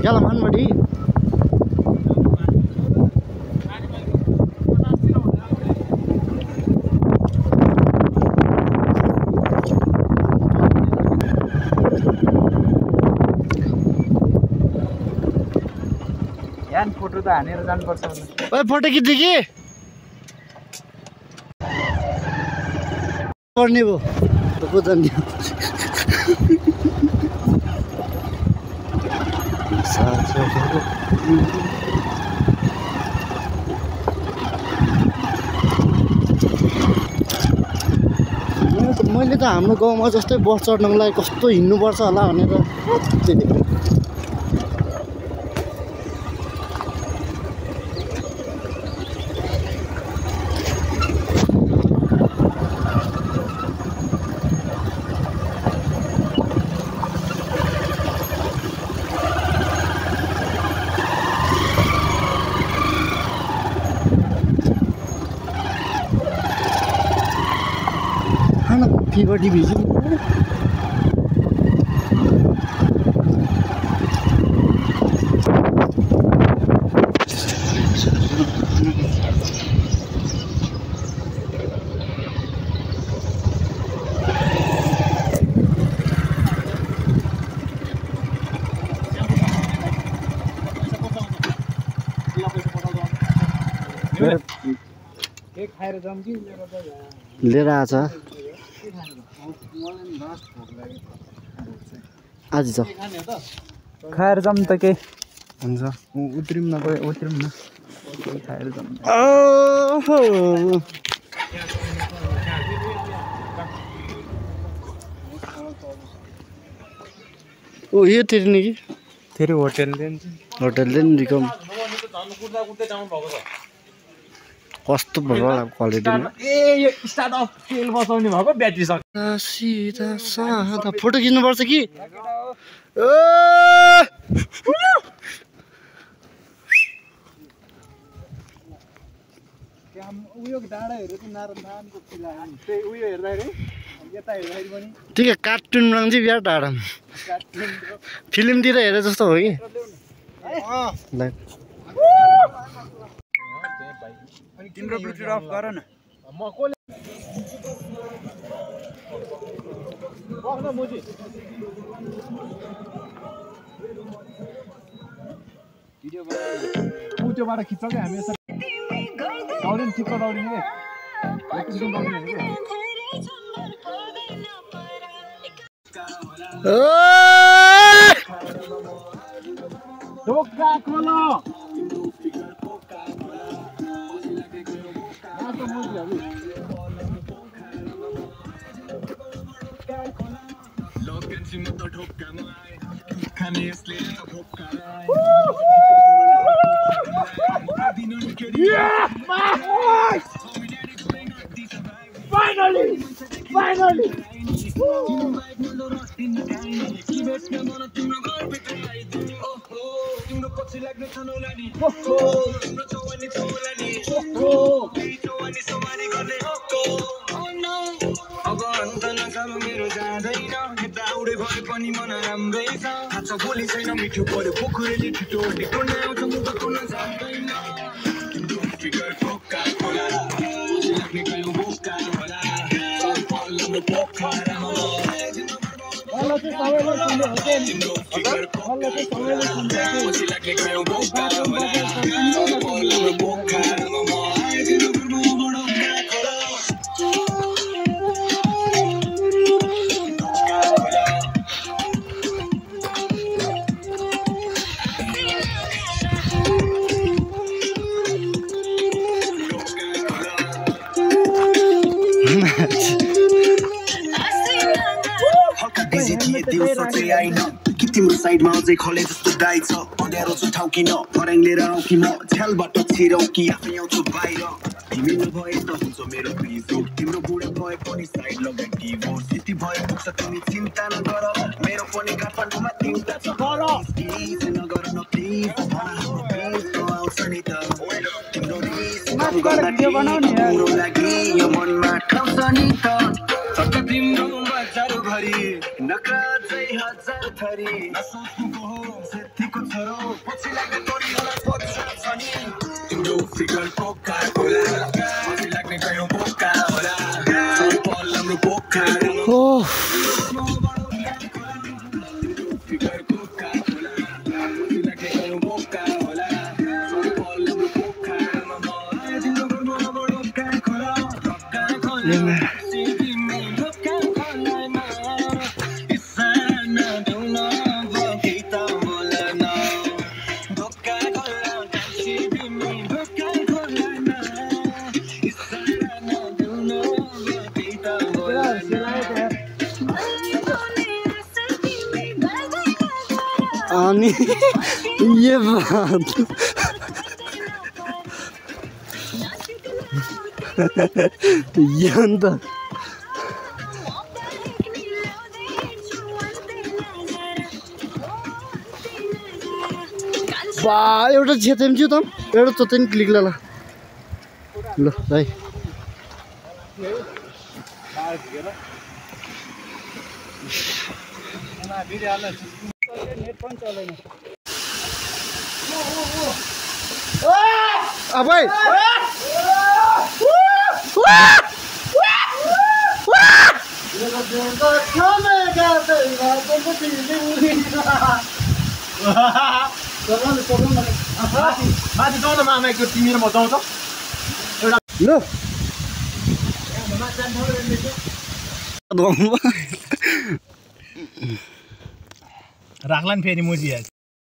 क्या मानबडी यान फोटो त हानेर जानुपर्छ ओए फोटो खिच्दै कि पर्ने भो बुझ्दैन मैले त हाम्रो गाउँमा जस्तै बस चढ्नको लागि कस्तो हिँड्नुपर्छ होला भनेर त्यति बडी भिजी खाएर जाऊँ कि लिएर आछ आज जाऊ खाएर जाऊँ त के हुन्छ उत्रिम न गयो उत्रिम न खाएर जाऊँ ओ यो तेरि नि कि फेरि होटलले नि रिकम कस्तो भयो क्वालिटीमा ए यो स्टार्ट अफ तेल बसाउने भएको ब्याट्री सक्छ सिधा सादा फोटो खिच्नुपर्छ कि उयो डाँडाहरू चाहिँ नारायणको किल्ला त्यही उयो हेर्दाखेरि यता हेर्दाखेरि पनि ठिकै कार्टुन रङ चाहिँ बिहार टाढा फिल्मतिर हेरे जस्तो हो कि तिम्रो ब्लुटुथ अफ गर न म कोले बस्न मुजी भिडियो बनाउ उतोबाट खिच्छ के हामी यसरी दौडिन ठिक्क दौडिने के एकछिन दौडिने के ढोका खोलो Finally! अब अन्त नजाम मेरो जाँदैन यता उडे भए पनि मन राम्रै छ थाहा बोली छैन मिठो पर्यो पोखरेली छिटो ढिको नआउँछ मुख कुन जान्दैन तिम्रो फिगर पोका खोला लाग्ने कयौँ बोका होला पल्लो पोखरामा तिम्रो फिगर पोका लाग्ने कयौँ बोका होला पल्लो पोखरामा तिम्रो कि तिम्रो साइडमा अझै खले जस्तो दाइ छ अँध्यारो छु ठाउँ किन फर्याङ लिएर आऊ कि म छ्यालबाट छिराउ कि आफै आउँछु बाहिर तिमी नभए त हुन्छ मेरो बिजो तिम्रो बुढे भए पनि साइड लगाइ डिभोर्स यति भए पुग्छ तिमी चिन्ता नगर मेरो पनि काठमाडौँमा तिमीता छ प्लिज नगर न प्लिज आउँछ नि त तिम्रो रिस लागि यो मनमा ठाउँछ नि त तिम्रो बाचारो भरि नक्रा चाहिँ हजार थरी नसोच्नुको हो सेतीको छोरो पछि लाग्ने तोरी होला पक्ष छ नि तिम्रो फिगर पोका होला पछि लाग्ने कयौं पोका होला पल हाम्रो पोका ओ फिगर पोका होला पछि लाग्ने कयौं पोका होला पल हाम्रो पोका तिम्रो घरमा बडो का खोला अनि ये बात ये अन्त बा एउटा चेतन छु त एउटा चोतन क्लिक ल ल भाइ नेट पनि चलेन अबै माथि जाउँ न मामा एकचोटि तिमी र म जाउँ त ल राख्ला नि फेरि मुजी